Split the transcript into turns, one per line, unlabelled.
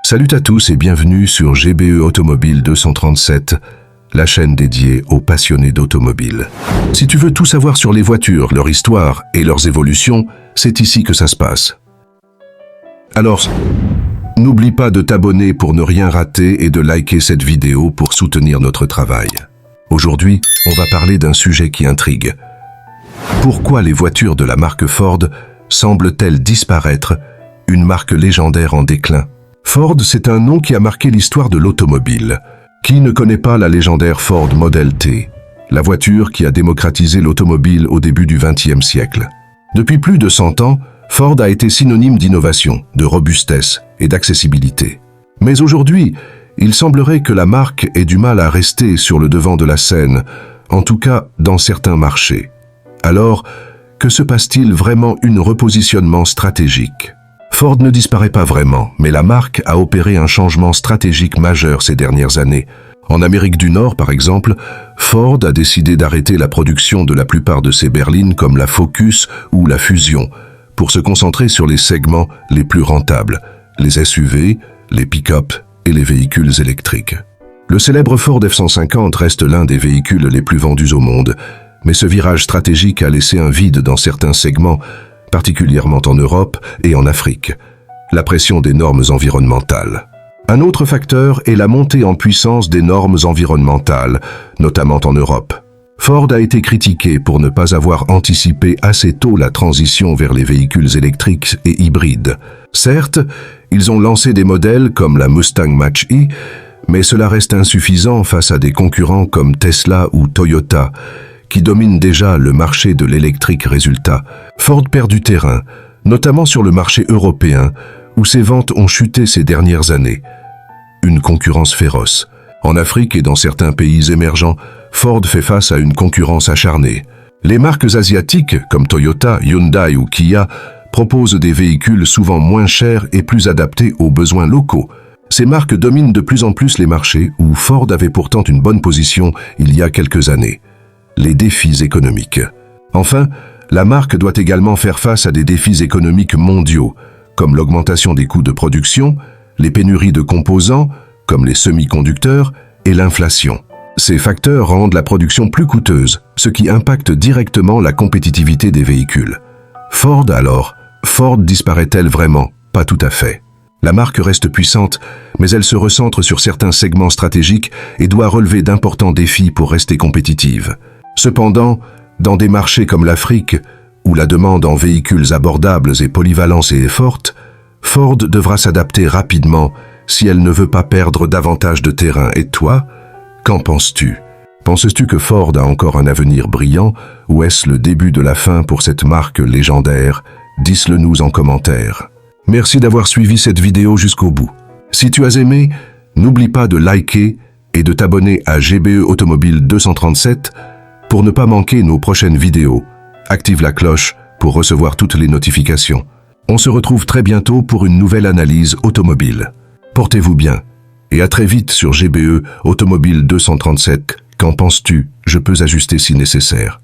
Salut à tous et bienvenue sur GBE Automobile 237, la chaîne dédiée aux passionnés d'automobile. Si tu veux tout savoir sur les voitures, leur histoire et leurs évolutions, c'est ici que ça se passe. Alors, n'oublie pas de t'abonner pour ne rien rater et de liker cette vidéo pour soutenir notre travail. Aujourd'hui, on va parler d'un sujet qui intrigue. Pourquoi les voitures de la marque Ford semblent-elles disparaître, une marque légendaire en déclin? Ford, c'est un nom qui a marqué l'histoire de l'automobile. Qui ne connaît pas la légendaire Ford Model T, la voiture qui a démocratisé l'automobile au début du XXe siècle? Depuis plus de 100 ans, Ford a été synonyme d'innovation, de robustesse et d'accessibilité. Mais aujourd'hui, il semblerait que la marque ait du mal à rester sur le devant de la scène, en tout cas dans certains marchés. Alors, que se passe-t-il vraiment un repositionnement stratégique? Ford ne disparaît pas vraiment, mais la marque a opéré un changement stratégique majeur ces dernières années. En Amérique du Nord, par exemple, Ford a décidé d'arrêter la production de la plupart de ses berlines comme la Focus ou la Fusion, pour se concentrer sur les segments les plus rentables, les SUV, les pick-up et les véhicules électriques. Le célèbre Ford F-150 reste l'un des véhicules les plus vendus au monde, mais ce virage stratégique a laissé un vide dans certains segments, particulièrement en Europe et en Afrique. La pression des normes environnementales. Un autre facteur est la montée en puissance des normes environnementales, notamment en Europe. Ford a été critiqué pour ne pas avoir anticipé assez tôt la transition vers les véhicules électriques et hybrides. Certes, ils ont lancé des modèles comme la Mustang Mach-E, mais cela reste insuffisant face à des concurrents comme Tesla ou Toyota, qui dominent déjà le marché de l'électrique. Résultat, Ford perd du terrain, notamment sur le marché européen, où ses ventes ont chuté ces dernières années. Une concurrence féroce. En Afrique et dans certains pays émergents, Ford fait face à une concurrence acharnée. Les marques asiatiques, comme Toyota, Hyundai ou Kia, proposent des véhicules souvent moins chers et plus adaptés aux besoins locaux. Ces marques dominent de plus en plus les marchés où Ford avait pourtant une bonne position il y a quelques années. Les défis économiques. Enfin, la marque doit également faire face à des défis économiques mondiaux, comme l'augmentation des coûts de production, les pénuries de composants, comme les semi-conducteurs, et l'inflation. Ces facteurs rendent la production plus coûteuse, ce qui impacte directement la compétitivité des véhicules. Ford alors, Ford disparaît-elle vraiment? Pas tout à fait. La marque reste puissante, mais elle se recentre sur certains segments stratégiques et doit relever d'importants défis pour rester compétitive. Cependant, dans des marchés comme l'Afrique, où la demande en véhicules abordables et polyvalence est forte, Ford devra s'adapter rapidement si elle ne veut pas perdre davantage de terrain. Et toi, qu'en penses-tu? Penses-tu que Ford a encore un avenir brillant ou est-ce le début de la fin pour cette marque légendaire? Dis-le nous en commentaire. Merci d'avoir suivi cette vidéo jusqu'au bout. Si tu as aimé, n'oublie pas de liker et de t'abonner à GBE Automobile 237 pour ne pas manquer nos prochaines vidéos. Active la cloche pour recevoir toutes les notifications. On se retrouve très bientôt pour une nouvelle analyse automobile. Portez-vous bien et à très vite sur GBE Automobile 237. Qu'en penses-tu? Je peux ajuster si nécessaire.